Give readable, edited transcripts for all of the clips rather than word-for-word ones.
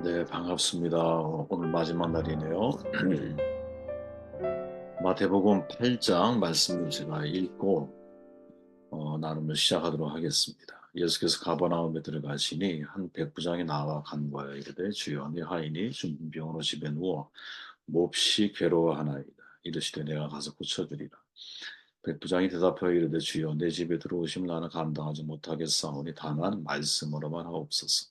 네, 반갑습니다. 오늘 마지막 날이네요. 마태복음 8장 말씀을 제가 읽고 나눔을 시작하도록 하겠습니다. 예수께서 가버나움에 들어가시니 한 백부장이 나와 간과하여 이르되 주여 내 하인이 중풍병으로 집에 누워 몹시 괴로워하나이다. 이르시되 내가 가서 고쳐주리라. 백부장이 대답하여 이르되 주여 내 집에 들어오시면 나는 감당하지 못하겠사오니 다만 말씀으로만 하옵소서.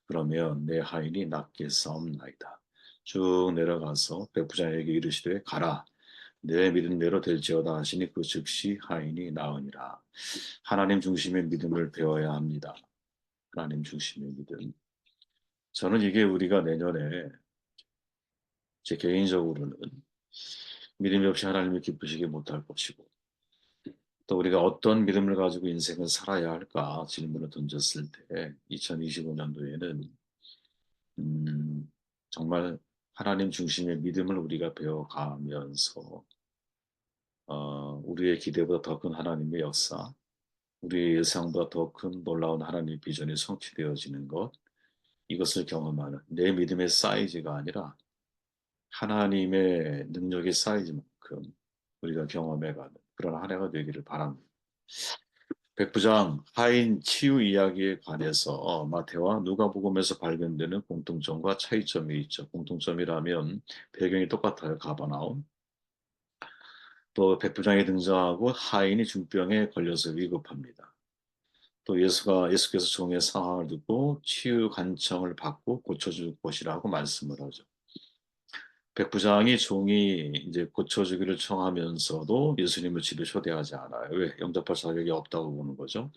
그러면 내 하인이 낫게 싸움나이다. 쭉 내려가서 백부장에게 이르시되 가라. 내 믿음대로 될지어다 하시니 그 즉시 하인이 나으니라. 하나님 중심의 믿음을 배워야 합니다. 하나님 중심의 믿음. 저는 이게 우리가 내년에 제 개인적으로는 믿음이 없이 하나님을 기쁘시게 못할 것이고 또 우리가 어떤 믿음을 가지고 인생을 살아야 할까 질문을 던졌을 때 2025년도에는 정말 하나님 중심의 믿음을 우리가 배워가면서 우리의 기대보다 더 큰 하나님의 역사, 우리의 예상보다 더 큰 놀라운 하나님의 비전이 성취되어지는 것, 이것을 경험하는 내 믿음의 사이즈가 아니라 하나님의 능력의 사이즈만큼 우리가 경험해가는 그런 한 해가 되기를 바랍니다. 백부장 하인 치유 이야기에 관해서 마태와 누가복음에서 발견되는 공통점과 차이점이 있죠. 공통점이라면 배경이 똑같아요. 가버나움. 또 백부장이 등장하고 하인이 중병에 걸려서 위급합니다. 또 예수께서 종의 상황을 듣고 치유 간청을 받고 고쳐줄 것이라고 말씀을 하죠. 백부장이 종이 이제 고쳐주기를 청하면서도 예수님을 집에 초대하지 않아요. 왜? 영접할 자격이 없다고 보는 거죠.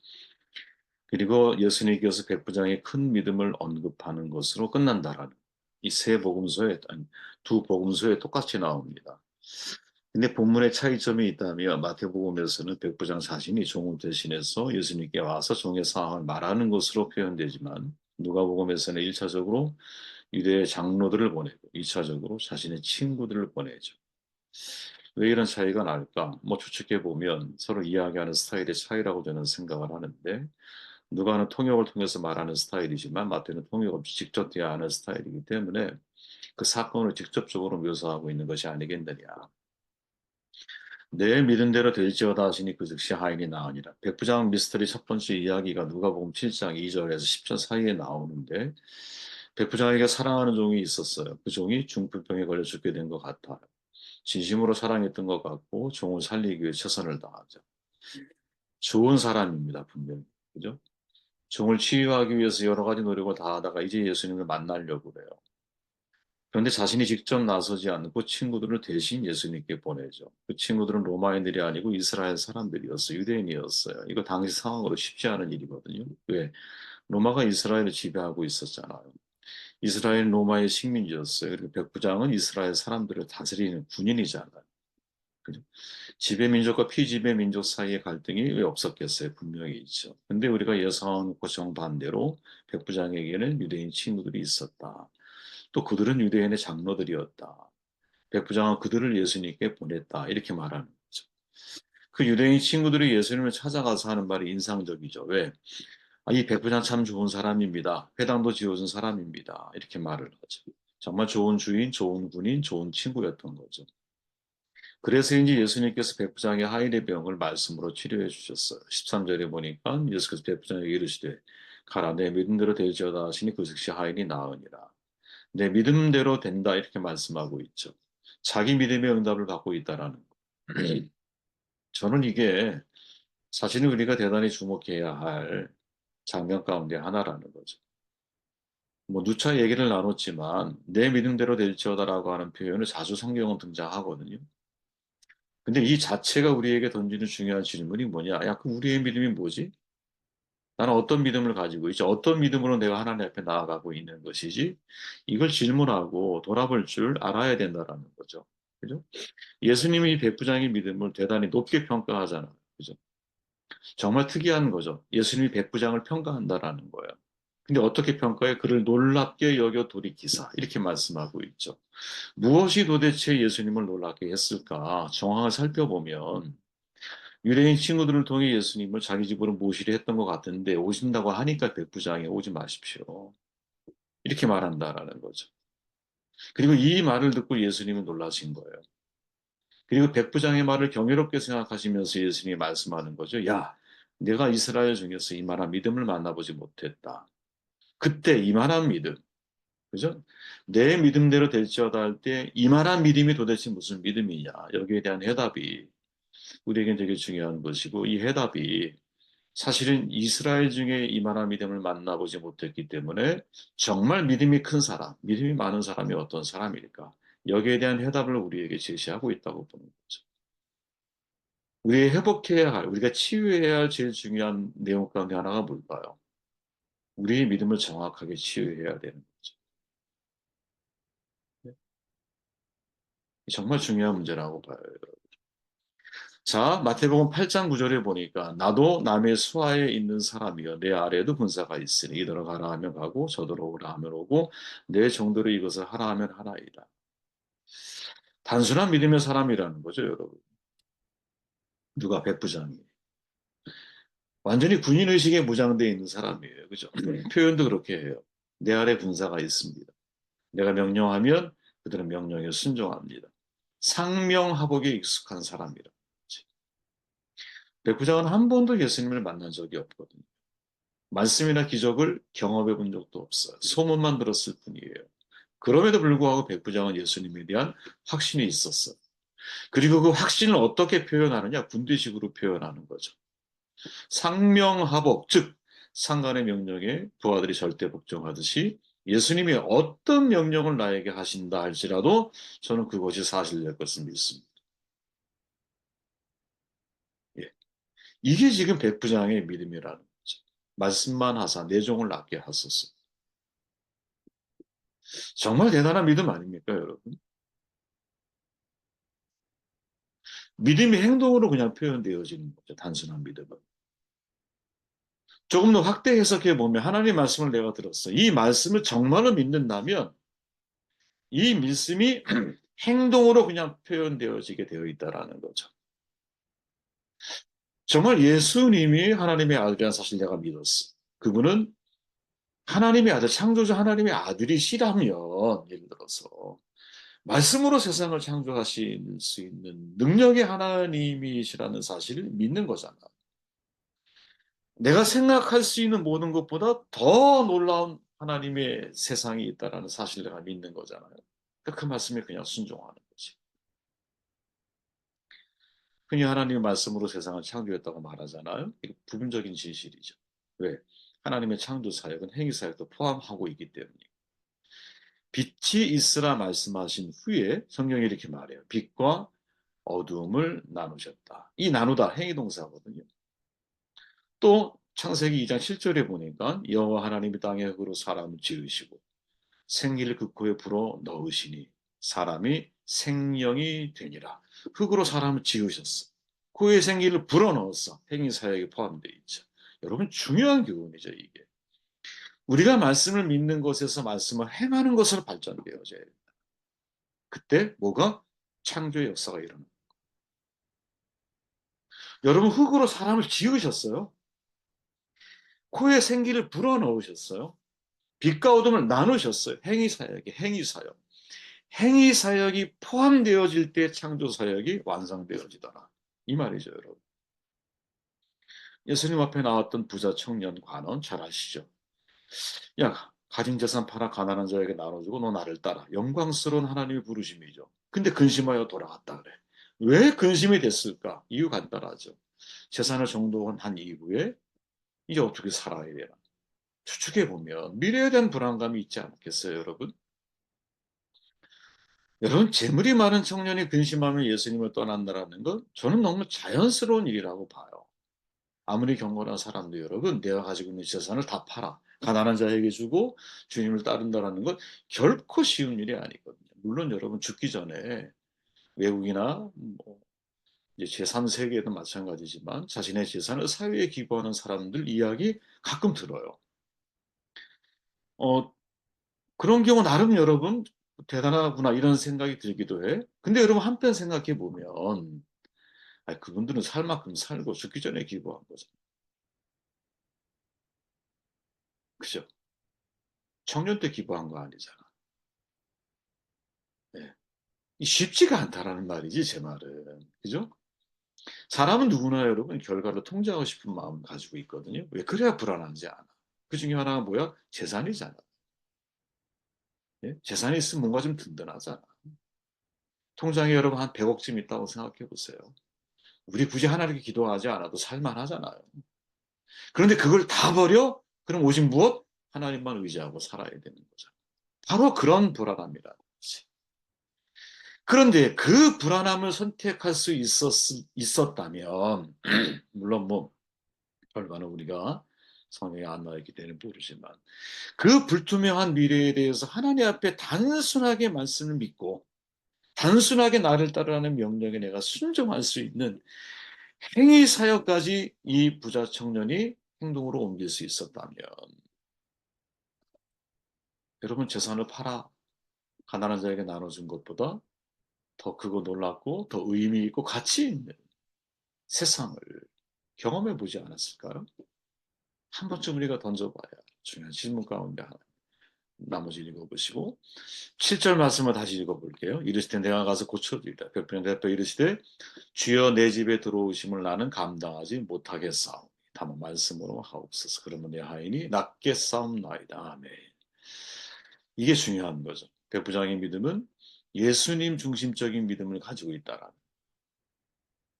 그리고 예수님께서 백부장의 큰 믿음을 언급하는 것으로 끝난다라는 이 세 복음서에 아니, 두 복음서에 똑같이 나옵니다. 근데 본문의 차이점이 있다면 마태복음에서는 백부장 자신이 종을 대신해서 예수님께 와서 종의 상황을 말하는 것으로 표현되지만 누가복음에서는 1차적으로 유대의 장로들을 보내고 2차적으로 자신의 친구들을 보내죠. 왜 이런 차이가 날까? 뭐 추측해 보면 서로 이야기하는 스타일의 차이라고 저는 생각을 하는데 누가는 통역을 통해서 말하는 스타일이지만 마태는 통역 없이 직접 대화하는 스타일이기 때문에 그 사건을 직접적으로 묘사하고 있는 것이 아니겠느냐. 내 믿은 대로 될지어다 하시니 그 즉시 하인이 나으니라. 백부장 미스터리 첫 번째 이야기가 누가복음 7장 2절에서 10절 사이에 나오는데 백부장에게 사랑하는 종이 있었어요. 그 종이 중풍병에 걸려 죽게 된 것 같아요. 진심으로 사랑했던 것 같고 종을 살리기 위해 최선을 다하죠. 좋은 사람입니다, 분명히. 그죠? 종을 치유하기 위해서 여러 가지 노력을 다하다가 이제 예수님을 만나려고 그래요. 그런데 자신이 직접 나서지 않고 친구들을 대신 예수님께 보내죠. 그 친구들은 로마인들이 아니고 이스라엘 사람들이었어요. 유대인이었어요. 이거 당시 상황으로 쉽지 않은 일이거든요. 왜? 로마가 이스라엘을 지배하고 있었잖아요. 이스라엘 로마의 식민지였어요. 그리고 백부장은 이스라엘 사람들을 다스리는 군인이잖아요. 그죠? 지배 민족과 피지배 민족 사이의 갈등이 왜 없었겠어요? 분명히 있죠. 근데 우리가 예상하는 것 정반대로 백부장에게는 유대인 친구들이 있었다. 또 그들은 유대인의 장로들이었다. 백부장은 그들을 예수님께 보냈다. 이렇게 말하는 거죠. 그 유대인 친구들이 예수님을 찾아가서 하는 말이 인상적이죠. 왜? 이 백부장 참 좋은 사람입니다. 회당도 지어준 사람입니다. 이렇게 말을 하죠. 정말 좋은 주인, 좋은 군인, 좋은 친구였던 거죠. 그래서인지 예수님께서 백부장의 하인의 병을 말씀으로 치료해 주셨어요. 13절에 보니까 예수께서 백부장에게 이르시되 가라 내 믿음대로 될지어다 하시니 그 즉시 하인이 나으니라. 내 믿음대로 된다 이렇게 말씀하고 있죠. 자기 믿음의 응답을 받고 있다라는 거. 저는 이게 사실은 우리가 대단히 주목해야 할 장면 가운데 하나라는 거죠. 뭐 누차 얘기를 나눴지만 내 믿음대로 될지어다라고 하는 표현을 자주 성경은 등장하거든요. 근데 이 자체가 우리에게 던지는 중요한 질문이 뭐냐? 야, 그 우리의 믿음이 뭐지? 나는 어떤 믿음을 가지고 있지? 어떤 믿음으로 내가 하나님 앞에 나아가고 있는 것이지? 이걸 질문하고 돌아볼 줄 알아야 된다라는 거죠. 그죠? 예수님이 이 백부장의 믿음을 대단히 높게 평가하잖아요. 그죠? 정말 특이한 거죠. 예수님이 백부장을 평가한다라는 거예요. 근데 어떻게 평가해? 그를 놀랍게 여겨 돌이키사. 이렇게 말씀하고 있죠. 무엇이 도대체 예수님을 놀랍게 했을까? 정황을 살펴보면 유대인 친구들을 통해 예수님을 자기 집으로 모시려 했던 것 같은데 오신다고 하니까 백부장에 오지 마십시오. 이렇게 말한다라는 거죠. 그리고 이 말을 듣고 예수님은 놀라신 거예요. 그리고 백부장의 말을 경이롭게 생각하시면서 예수님이 말씀하는 거죠. 야, 내가 이스라엘 중에서 이만한 믿음을 만나보지 못했다. 그때 이만한 믿음, 그죠? 내 믿음대로 될지어다 할 때 이만한 믿음이 도대체 무슨 믿음이냐? 여기에 대한 해답이 우리에겐 되게 중요한 것이고 이 해답이 사실은 이스라엘 중에 이만한 믿음을 만나보지 못했기 때문에 정말 믿음이 큰 사람, 믿음이 많은 사람이 어떤 사람일까? 여기에 대한 해답을 우리에게 제시하고 있다고 보는 거죠. 회복해야 할, 우리가 치유해야 할 제일 중요한 내용 가운데 하나가 뭘까요? 우리의 믿음을 정확하게 치유해야 되는 거죠. 네. 정말 중요한 문제라고 봐요. 자, 마태복음 8장 9절에 보니까 나도 남의 수하에 있는 사람이여 내 아래에도 군사가 있으니 이더러 가라 하면 가고 저더러 오라 하면 오고 내 정도로 이것을 하라 하면 하나이다. 단순한 믿음의 사람이라는 거죠, 여러분. 누가 백부장이 완전히 군인 의식에 무장되어 있는 사람이에요. 그죠? 표현도 그렇게 해요. 내 아래 군사가 있습니다. 내가 명령하면 그들은 명령에 순종합니다. 상명하복에 익숙한 사람이라. 백부장은 한 번도 예수님을 만난 적이 없거든요. 말씀이나 기적을 경험해 본 적도 없어요. 소문만 들었을 뿐이에요. 그럼에도 불구하고 백부장은 예수님에 대한 확신이 있었어요. 그리고 그 확신을 어떻게 표현하느냐? 군대식으로 표현하는 거죠. 상명하복, 즉 상관의 명령에 부하들이 절대 복종하듯이 예수님이 어떤 명령을 나에게 하신다 할지라도 저는 그것이 사실될 것을 믿습니다. 예. 이게 지금 백부장의 믿음이라는 거죠. 말씀만 하사 내 종을 낫게 하소서. 정말 대단한 믿음 아닙니까, 여러분? 믿음이 행동으로 그냥 표현되어지는 거죠. 단순한 믿음은. 조금 더 확대 해석해 보면 하나님 말씀을 내가 들었어. 이 말씀을 정말로 믿는다면 이 말씀이 행동으로 그냥 표현되어지게 되어 있다라는 거죠. 정말 예수님이 하나님의 아들이라는 사실 내가 믿었어. 그분은 하나님의 아들, 창조주 하나님의 아들이시라면 예를 들어서 말씀으로 세상을 창조하실 수 있는 능력의 하나님이시라는 사실을 믿는 거잖아. 내가 생각할 수 있는 모든 것보다 더 놀라운 하나님의 세상이 있다라는 사실을 내가 믿는 거잖아요. 그러니까 그 말씀에 그냥 순종하는 거지. 흔히 하나님의 말씀으로 세상을 창조했다고 말하잖아요. 이게 부분적인 진실이죠. 왜? 하나님의 창조 사역은 행위 사역도 포함하고 있기 때문이에요. 빛이 있으라 말씀하신 후에 성경이 이렇게 말해요. 빛과 어두움을 나누셨다. 이 나누다 행위 동사거든요. 또 창세기 2장 7절에 보니까 여호와 하나님이 땅의 흙으로 사람을 지으시고 생기를 그 코에 불어 넣으시니 사람이 생명이 되니라. 흙으로 사람을 지으셨어. 코에 생기를 불어 넣었어. 행위 사역에 포함되어 있죠. 여러분 중요한 교훈이죠 이게. 우리가 말씀을 믿는 것에서 말씀을 행하는 것으로 발전되어져야 돼요. 그때 뭐가? 창조의 역사가 일어나요. 여러분 흙으로 사람을 지으셨어요. 코에 생기를 불어넣으셨어요. 빛과 어둠을 나누셨어요. 행위사역이 행위사역. 행위사역이 포함되어질 때 창조사역이 완성되어지더라. 이 말이죠, 여러분. 예수님 앞에 나왔던 부자 청년 관원 잘 아시죠? 야, 가진 재산 팔아 가난한 자에게 나눠주고 너 나를 따라. 영광스러운 하나님의 부르심이죠. 근데 근심하여 돌아갔다 그래. 왜 근심이 됐을까? 이유 간단하죠. 재산을 정돈한 이후에 이제 어떻게 살아야 되나? 추측해 보면 미래에 대한 불안감이 있지 않겠어요, 여러분? 여러분, 재물이 많은 청년이 근심하며 예수님을 떠난다라는 건 저는 너무 자연스러운 일이라고 봐요. 아무리 경건한 사람도 여러분, 내가 가지고 있는 재산을 다 팔아. 가난한 자에게 주고 주님을 따른다라는 건 결코 쉬운 일이 아니거든요. 물론 여러분 죽기 전에 외국이나 뭐 이제 제3세계도 마찬가지지만 자신의 재산을 사회에 기부하는 사람들 이야기 가끔 들어요. 어, 그런 경우 나름 여러분 대단하구나 이런 생각이 들기도 해. 근데 여러분 한편 생각해 보면 그분들은 살 만큼 살고 죽기 전에 기부한 거죠. 그죠? 청년 때 기부한 거 아니잖아. 네. 쉽지가 않다라는 말이지, 제 말은. 그죠? 사람은 누구나 여러분 결과를 통제하고 싶은 마음을 가지고 있거든요. 왜 그래야 불안하지 않아. 그 중에 하나가 뭐야? 재산이잖아. 예? 재산이 있으면 뭔가 좀 든든하잖아. 통장에 여러분 한 100억쯤 있다고 생각해 보세요. 우리 굳이 하나님께 기도하지 않아도 살만하잖아요. 그런데 그걸 다 버려? 그럼 오직 무엇? 하나님만 의지하고 살아야 되는 거죠. 바로 그런 불안함이라는 거지. 그런데 그 불안함을 선택할 수 있었다면, 물론 뭐, 결과는 우리가 성경에 안 나와 있기 때문에 모르지만, 그 불투명한 미래에 대해서 하나님 앞에 단순하게 말씀을 믿고, 단순하게 나를 따르라는 명령에 내가 순종할 수 있는 행위 사역까지 이 부자 청년이 행동으로 옮길 수 있었다면, 여러분 재산을 팔아 가난한 자에게 나눠준 것보다 더 크고 놀랍고 더 의미 있고 가치 있는 세상을 경험해 보지 않았을까요? 한 번쯤 우리가 던져봐야 중요한 질문 가운데 하나. 나머지 읽어보시고 7절 말씀을 다시 읽어볼게요. 이르시되 내가 가서 고쳐드리라. 별표는 대표 이르시되 주여 내 집에 들어오심을 나는 감당하지 못하겠사오니 다만 말씀으로 하옵소서. 그러면 내 하인이 낫게 싸움나이다. 아멘. 이게 중요한 거죠. 백부장의 믿음은 예수님 중심적인 믿음을 가지고 있다라는.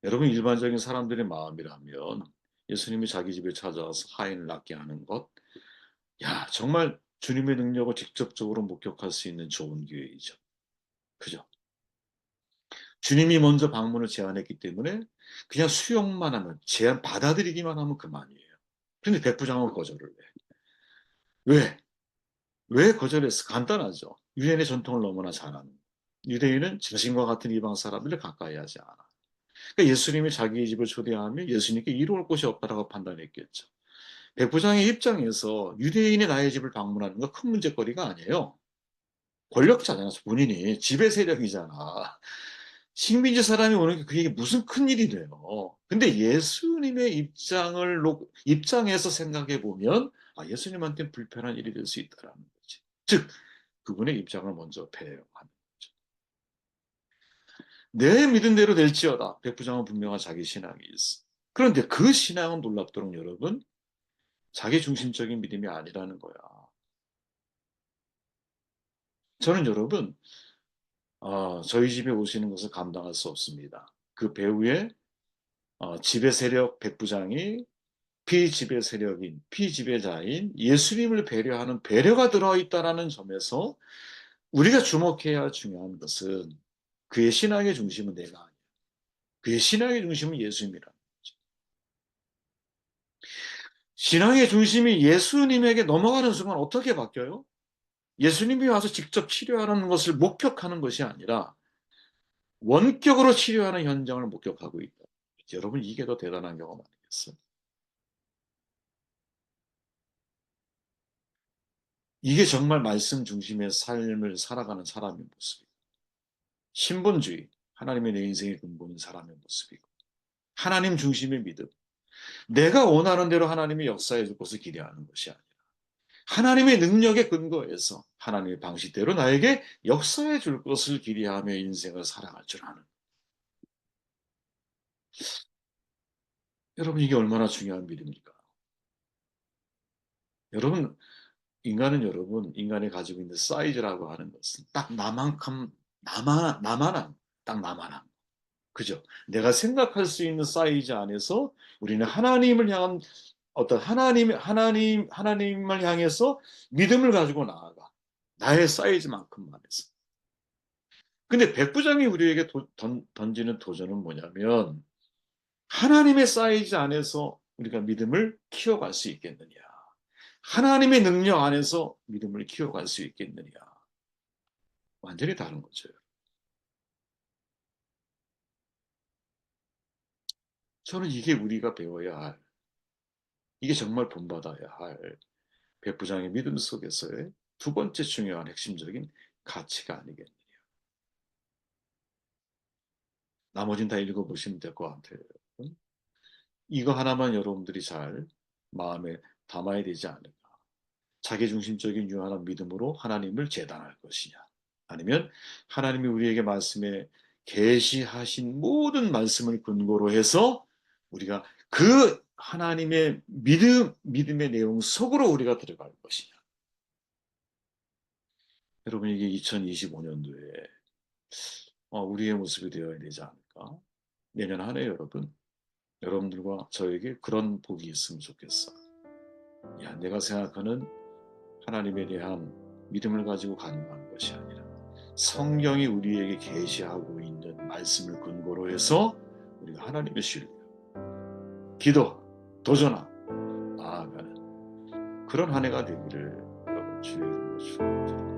여러분 일반적인 사람들의 마음이라면 예수님이 자기 집에 찾아와서 하인을 낫게 하는 것, 야 정말 주님의 능력을 직접적으로 목격할 수 있는 좋은 기회이죠. 그죠? 주님이 먼저 방문을 제안했기 때문에 그냥 수용만 하면 제안 받아들이기만 하면 그만이에요. 근데 백부장은 거절을 해. 왜? 왜 거절했어? 간단하죠. 유대인의 전통을 너무나 잘 아는. 유대인은 자신과 같은 이방 사람들을 가까이 하지 않아. 그러니까 예수님이 자기의 집을 초대하면 예수님께 이로울 곳이 없다라고 판단했겠죠. 백부장의 입장에서 유대인이 나의 집을 방문하는 건 큰 문제거리가 아니에요. 권력자잖아, 본인이. 지배 세력이잖아. 식민지 사람이 오는 게 그게 무슨 큰일이래요. 근데 예수님의 입장에서 생각해 보면, 아, 예수님한테 불편한 일이 될 수 있다라는 거지. 즉, 그분의 입장을 먼저 배려하는 거죠. 내 믿은 대로 될지어다. 백부장은 분명한 자기 신앙이 있어. 그런데 그 신앙은 놀랍도록 여러분, 자기 중심적인 믿음이 아니라는 거야. 저는 여러분, 저희 집에 오시는 것을 감당할 수 없습니다. 그 배후에 지배 세력 백부장이 피지배 세력인, 피지배자인 예수님을 배려하는 배려가 들어있다라는 점에서 우리가 주목해야 중요한 것은 그의 신앙의 중심은 내가 아니야. 그의 신앙의 중심은 예수님이라. 신앙의 중심이 예수님에게 넘어가는 순간 어떻게 바뀌어요? 예수님이 와서 직접 치료하는 것을 목격하는 것이 아니라 원격으로 치료하는 현장을 목격하고 있다. 여러분 이게 더 대단한 경험 아니겠어요? 이게 정말 말씀 중심의 삶을 살아가는 사람의 모습이에요. 신본주의, 하나님의 내 인생의 근본인 사람의 모습이고 하나님 중심의 믿음, 내가 원하는 대로 하나님이 역사해 줄 것을 기대하는 것이 아니라 하나님의 능력에 근거해서 하나님의 방식대로 나에게 역사해 줄 것을 기대하며 인생을 살아갈 줄 아는. 여러분 이게 얼마나 중요한 믿음입니까? 여러분 인간은 여러분 인간이 가지고 있는 사이즈라고 하는 것은 딱 나만큼 나만한 딱 나만한 그죠? 내가 생각할 수 있는 사이즈 안에서 우리는 하나님을 향한 어떤 하나님을 향해서 믿음을 가지고 나아가. 나의 사이즈만큼만 해서. 근데 백부장이 우리에게 던지는 도전은 뭐냐면 하나님의 사이즈 안에서 우리가 믿음을 키워갈 수 있겠느냐. 하나님의 능력 안에서 믿음을 키워갈 수 있겠느냐. 완전히 다른 거죠. 저는 이게 우리가 배워야 할, 이게 정말 본받아야 할 백부장의 믿음 속에서의 두 번째 중요한 핵심적인 가치가 아니겠느냐. 나머지는 다 읽어보시면 될 것 같아요. 이거 하나만 여러분들이 잘 마음에 담아야 되지 않을까. 자기중심적인 유한한 믿음으로 하나님을 재단할 것이냐, 아니면 하나님이 우리에게 말씀에 계시하신 모든 말씀을 근거로 해서 우리가 그 하나님의 믿음의 내용 속으로 우리가 들어갈 것이냐. 여러분, 이게 2025년도에 우리의 모습이 되어야 되지 않을까? 내년 한 해 여러분들과 저에게 그런 복이 있으면 좋겠어. 야, 내가 생각하는 하나님에 대한 믿음을 가지고 간구하는 것이 아니라 성경이 우리에게 계시하고 있는 말씀을 근거로 해서 우리가 하나님의 신뢰, 기도, 도전하, 나아가는 그런 한 해가 되기를 여러분 주의 이름으로 축원드립니다.